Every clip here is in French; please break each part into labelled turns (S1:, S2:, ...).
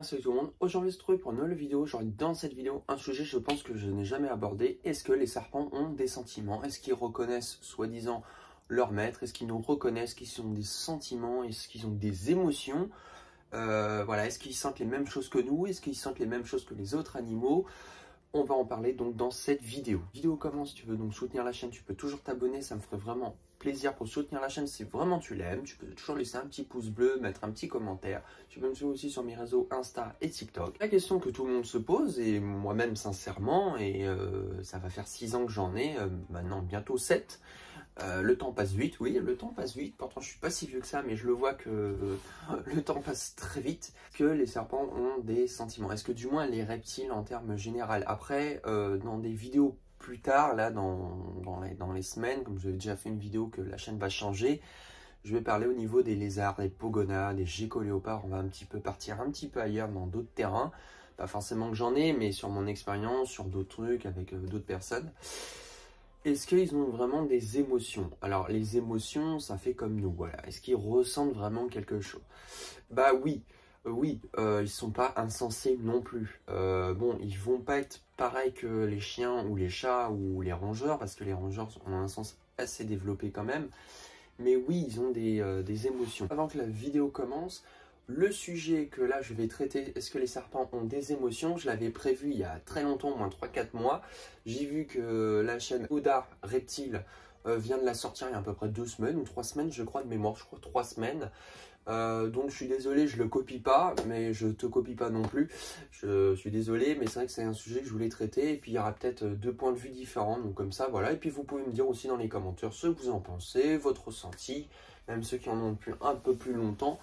S1: Salut tout le monde, aujourd'hui se trouve pour une nouvelle vidéo. J'aurai dans cette vidéo un sujet je pense que je n'ai jamais abordé. Est-ce que les serpents ont des sentiments? Est-ce qu'ils reconnaissent soi-disant leur maître? Est-ce qu'ils nous reconnaissent? Qu'ils ont des sentiments? Est-ce qu'ils ont des émotions? Voilà, est-ce qu'ils sentent les mêmes choses que nous? Est-ce qu'ils sentent les mêmes choses que les autres animaux? On va en parler donc dans cette vidéo. Vidéo comment, si tu veux donc soutenir la chaîne, tu peux toujours t'abonner, ça me ferait vraiment plaisir pour soutenir la chaîne si vraiment tu l'aimes. Tu peux toujours laisser un petit pouce bleu, mettre un petit commentaire. Tu peux me suivre aussi sur mes réseaux Insta et TikTok. La question que tout le monde se pose, et moi-même sincèrement, et ça va faire 6 ans que j'en ai, maintenant bientôt 7. Le temps passe vite, oui, le temps passe vite. Pourtant, je suis pas si vieux que ça, mais je le vois que le temps passe très vite. Que les serpents ont des sentiments. Est-ce que du moins les reptiles en termes général. Après, dans des vidéos plus tard, là, dans les semaines, comme je l'ai déjà fait une vidéo que la chaîne va changer, je vais parler au niveau des lézards, des pogonas, des gécoléopards. On va un petit peu partir un petit peu ailleurs dans d'autres terrains. Pas forcément que j'en ai, mais sur mon expérience, sur d'autres trucs avec d'autres personnes. Est-ce qu'ils ont vraiment des émotions? Alors, les émotions, ça fait comme nous, voilà. Est-ce qu'ils ressentent vraiment quelque chose? Bah oui, ils sont pas insensés non plus. Bon, ils vont pas être pareils que les chiens ou les chats ou les rongeurs, parce que les rongeurs ont un sens assez développé quand même. Mais oui, ils ont des émotions. Avant que la vidéo commence, le sujet que là je vais traiter, est-ce que les serpents ont des émotions? Je l'avais prévu il y a très longtemps, au moins 3-4 mois. J'ai vu que la chaîne Oda Reptile vient de la sortir il y a à peu près 2 semaines ou 3 semaines, je crois, de mémoire, je crois 3 semaines. Donc je suis désolé, je le copie pas, mais je te copie pas non plus. Je suis désolé, mais c'est vrai que c'est un sujet que je voulais traiter. Et puis il y aura peut-être 2 points de vue différents, donc comme ça, voilà. Et puis vous pouvez me dire aussi dans les commentaires ce que vous en pensez, votre ressenti, même ceux qui en ont depuis un peu plus longtemps.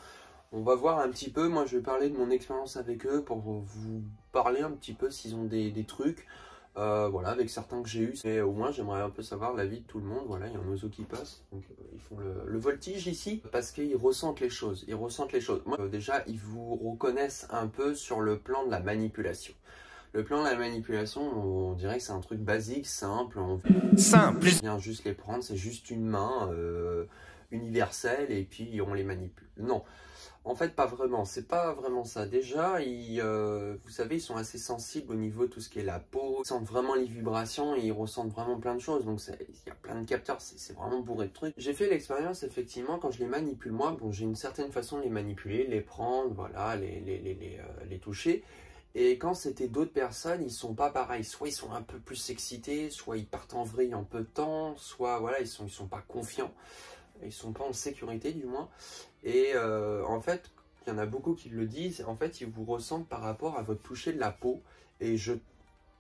S1: On va voir un petit peu, moi je vais parler de mon expérience avec eux pour vous parler un petit peu s'ils ont des trucs, voilà, avec certains que j'ai eu. Mais au moins j'aimerais un peu savoir l'avis de tout le monde. Voilà, il y a un oiseau qui passe, donc ils font le voltige ici, parce qu'ils ressentent les choses, Moi déjà, ils vous reconnaissent un peu sur le plan de la manipulation. Le plan de la manipulation, on dirait que c'est un truc basique, simple, on vient juste les prendre, c'est juste une main universelle et puis on les manipule. Non. En fait, pas vraiment. C'est pas vraiment ça. Déjà, vous savez, ils sont assez sensibles au niveau de tout ce qui est la peau. Ils sentent vraiment les vibrations et ils ressentent vraiment plein de choses. Donc, il y a plein de capteurs. C'est vraiment bourré de trucs. J'ai fait l'expérience, effectivement, quand je les manipule, moi, bon, j'ai une certaine façon de les manipuler, les prendre, voilà, les toucher. Et quand c'était d'autres personnes, ils sont pas pareils. Soit ils sont un peu plus excités, soit ils partent en vrille en peu de temps, soit, voilà, ils sont pas confiants. Ils sont pas en sécurité, du moins. Et en fait, il y en a beaucoup qui le disent, en fait, ils vous ressentent par rapport à votre toucher de la peau. Et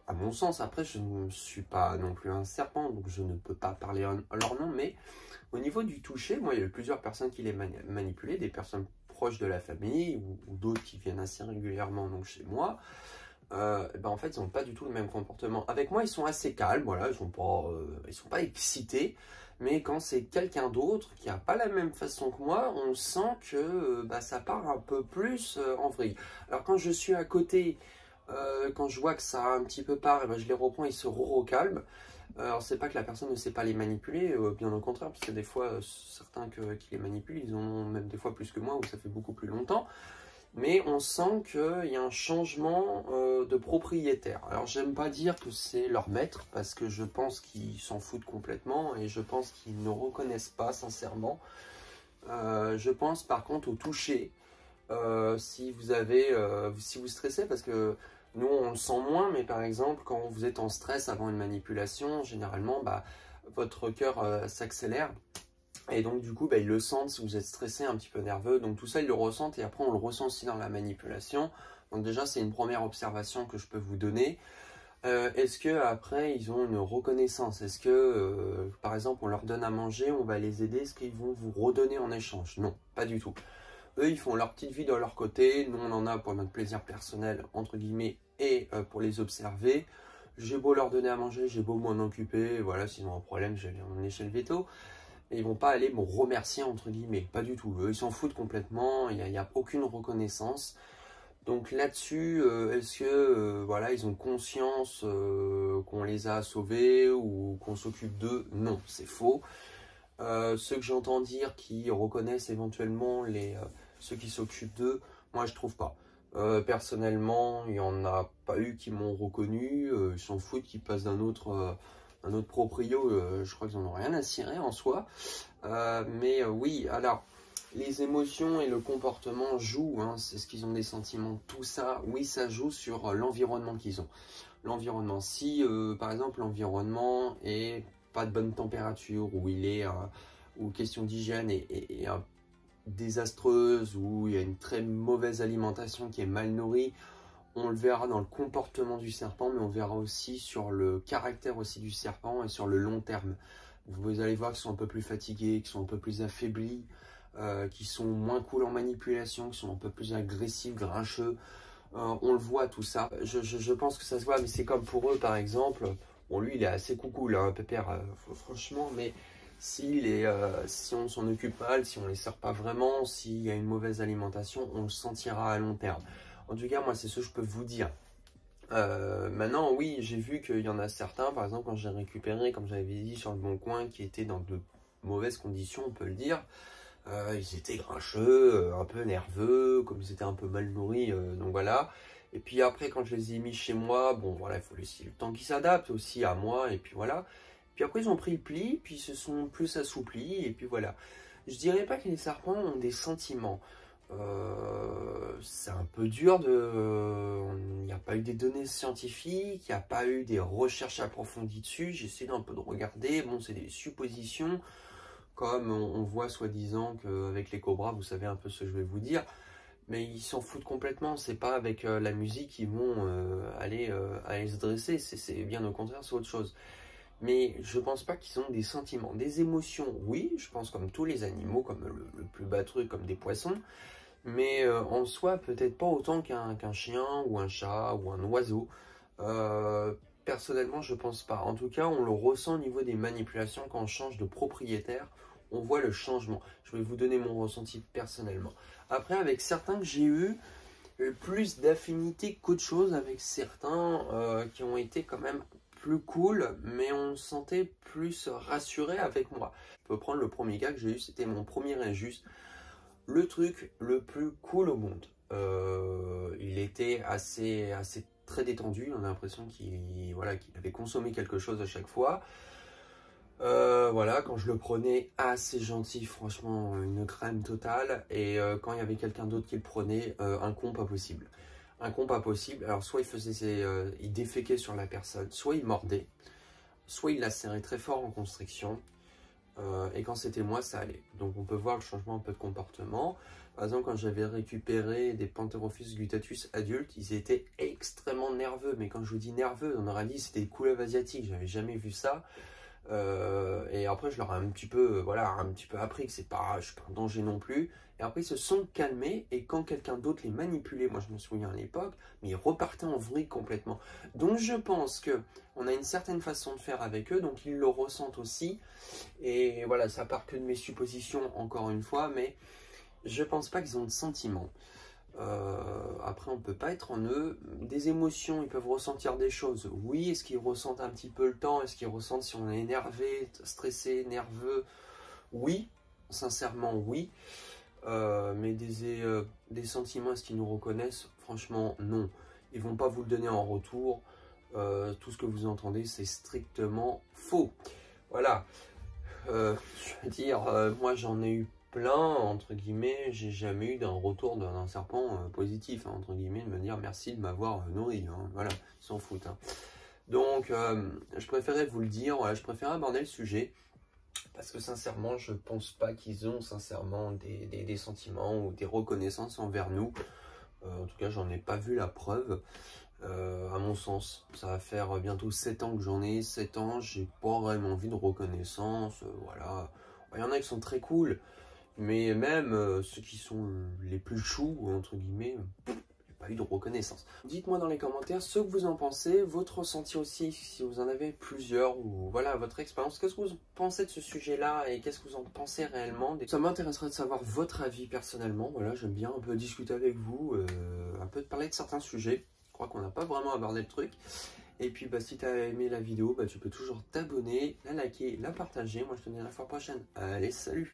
S1: à mon sens, après, je ne suis pas non plus un serpent, donc je ne peux pas parler en leur nom, mais au niveau du toucher, moi, il y a eu plusieurs personnes qui les manipulaient, des personnes proches de la famille, ou d'autres qui viennent assez régulièrement donc chez moi. En fait, ils n'ont pas du tout le même comportement. Avec moi, ils sont assez calmes, voilà, ils sont pas excités. Mais quand c'est quelqu'un d'autre qui n'a pas la même façon que moi, on sent que ça part un peu plus en vrille. Alors quand je suis à côté, quand je vois que ça un petit peu part, je les reprends, ils se recalment. Alors c'est pas que la personne ne sait pas les manipuler, bien au contraire, parce que des fois, certains qui les manipulent, ils en ont même des fois plus que moi, ou ça fait beaucoup plus longtemps. Mais on sent qu'il y a un changement de propriétaire. Alors j'aime pas dire que c'est leur maître, parce que je pense qu'ils s'en foutent complètement, et je pense qu'ils ne reconnaissent pas sincèrement. Je pense par contre au toucher, si vous stressez, parce que nous on le sent moins, mais par exemple quand vous êtes en stress avant une manipulation, généralement votre cœur s'accélère. Et donc du coup, ils le sentent si vous êtes stressé, un petit peu nerveux. Donc tout ça, ils le ressentent et après, on le ressent aussi dans la manipulation. Donc déjà, c'est une première observation que je peux vous donner. Est-ce que après, ils ont une reconnaissance? Est-ce que, par exemple, on leur donne à manger, on va les aider? Est-ce qu'ils vont vous redonner en échange? Non, pas du tout. Eux, ils font leur petite vie de leur côté. Nous, on en a pour notre plaisir personnel, entre guillemets, et pour les observer. J'ai beau leur donner à manger, j'ai beau m'en occuper. Voilà, s'ils ont un problème, je vais les emmener chez le veto. Et ils vont pas aller me remercier entre guillemets, pas du tout. Eux, ils s'en foutent complètement, il n'y a aucune reconnaissance. Donc là-dessus, est-ce que voilà, ils ont conscience qu'on les a sauvés ou qu'on s'occupe d'eux? Non, c'est faux. Ceux que j'entends dire qui reconnaissent éventuellement ceux qui s'occupent d'eux, moi je trouve pas. Personnellement, il n'y en a pas eu qui m'ont reconnu. Ils s'en foutent qu'ils passent d'un autre proprio. Je crois qu'ils n'en ont rien à cirer en soi. Oui, alors, les émotions et le comportement jouent. Hein, c'est ce qu'ils ont des sentiments. Tout ça, oui, ça joue sur l'environnement qu'ils ont. L'environnement. Si, par exemple, l'environnement est pas de bonne température, ou il est, ou question d'hygiène est désastreuse, ou il y a une très mauvaise alimentation qui est mal nourrie, on le verra dans le comportement du serpent, mais on verra aussi sur le caractère aussi du serpent et sur le long terme. Vous allez voir qu'ils sont un peu plus fatigués, qu'ils sont un peu plus affaiblis, qu'ils sont moins cool en manipulation, qu'ils sont un peu plus agressifs, grincheux. On le voit tout ça. Je pense que ça se voit, mais c'est comme pour eux par exemple. Bon, lui il est assez coucou là, Pépère, franchement, mais si on s'en occupe mal, si on les sert pas vraiment, s'il y a une mauvaise alimentation, on le sentira à long terme. En tout cas, moi, c'est ce que je peux vous dire. Maintenant, oui, j'ai vu qu'il y en a certains, par exemple, quand j'ai récupéré, comme j'avais dit, sur le Bon Coin, qui étaient dans de mauvaises conditions, on peut le dire. Ils étaient grincheux, un peu nerveux, comme ils étaient un peu mal nourris, donc voilà. Et puis après, quand je les ai mis chez moi, bon, voilà, il faut laisser le temps qu'ils s'adaptent aussi à moi, et puis voilà. Puis après, ils ont pris le pli, puis ils se sont plus assouplis, et puis voilà. Je dirais pas que les serpents ont des sentiments. C'est un peu dur il n'y a pas eu des données scientifiques, il n'y a pas eu des recherches approfondies dessus. J'essaie d'un peu de regarder. Bon, c'est des suppositions, comme on voit soi-disant qu'avec les cobras, vous savez un peu ce que je vais vous dire. Mais ils s'en foutent complètement. C'est pas avec la musique qu'ils vont aller se dresser. C'est bien au contraire, c'est autre chose. Mais je pense pas qu'ils ont des sentiments, des émotions. Oui, je pense comme tous les animaux, comme le plus bas truc, comme des poissons. Mais en soi, peut-être pas autant qu'un chien ou un chat ou un oiseau. Personnellement, je pense pas. En tout cas, on le ressent au niveau des manipulations quand on change de propriétaire. On voit le changement. Je vais vous donner mon ressenti personnellement. Après, avec certains que j'ai eu plus d'affinité qu'autre chose, avec certains qui ont été quand même plus cool, mais on se sentait plus rassuré avec moi. Je peux prendre le premier cas que j'ai eu, c'était mon premier injuste. Le truc le plus cool au monde. Il était assez très détendu. On a l'impression qu'il avait consommé quelque chose à chaque fois. Voilà, quand je le prenais, assez gentil, franchement, une crème totale. Et quand il y avait quelqu'un d'autre qui le prenait, un con pas possible. Un con pas possible. Alors soit il déféquait sur la personne, soit il mordait, soit il la serrait très fort en constriction. Et quand c'était moi, ça allait. Donc on peut voir le changement un peu de comportement. Par exemple, quand j'avais récupéré des Pantherophis guttatus adultes, ils étaient extrêmement nerveux. Mais quand je vous dis nerveux, on aurait dit que c'était des couleuvres asiatiques. J'avais jamais vu ça. Et après, je leur ai un petit peu appris que je suis pas un danger non plus. Et après, ils se sont calmés. Et quand quelqu'un d'autre les manipulait, moi je me souviens à l'époque, mais ils repartaient en vrille complètement. Donc je pense que on a une certaine façon de faire avec eux, donc ils le ressentent aussi. Et voilà, ça part que de mes suppositions encore une fois, mais je pense pas qu'ils ont de sentiments. Après, on peut pas être en eux. Des émotions, ils peuvent ressentir des choses. Oui, est-ce qu'ils ressentent un petit peu le temps? Est-ce qu'ils ressentent si on est énervé, stressé, nerveux? Oui, sincèrement oui. Mais des sentiments, est-ce qu'ils nous reconnaissent? Franchement, non. Ils vont pas vous le donner en retour. Tout ce que vous entendez, c'est strictement faux. Voilà. Je veux dire, moi j'en ai eu plein, entre guillemets, j'ai jamais eu d'un retour d'un serpent positif, hein, entre guillemets, de me dire merci de m'avoir nourri, hein, voilà, ils s'en foutent. Hein. Donc, je préférais vous le dire, voilà, je préférais aborder le sujet, parce que sincèrement, je pense pas qu'ils ont sincèrement des sentiments ou des reconnaissances envers nous. En tout cas, j'en ai pas vu la preuve. À mon sens, ça va faire bientôt 7 ans que j'en ai, 7 ans, j'ai pas vraiment envie de reconnaissance, voilà. Il y en a qui sont très cool, mais même ceux qui sont les plus choux, entre guillemets, il n'y a pas eu de reconnaissance. Dites-moi dans les commentaires ce que vous en pensez, votre ressenti aussi, si vous en avez plusieurs, ou voilà, votre expérience. Qu'est-ce que vous pensez de ce sujet-là, et qu'est-ce que vous en pensez réellement? Ça m'intéresserait de savoir votre avis personnellement, voilà, j'aime bien un peu discuter avec vous, un peu de parler de certains sujets. Je crois qu'on n'a pas vraiment abordé le truc. Et puis bah, si tu as aimé la vidéo, bah, tu peux toujours t'abonner, la liker, la partager. Moi je te dis à la fois prochaine. Allez, salut!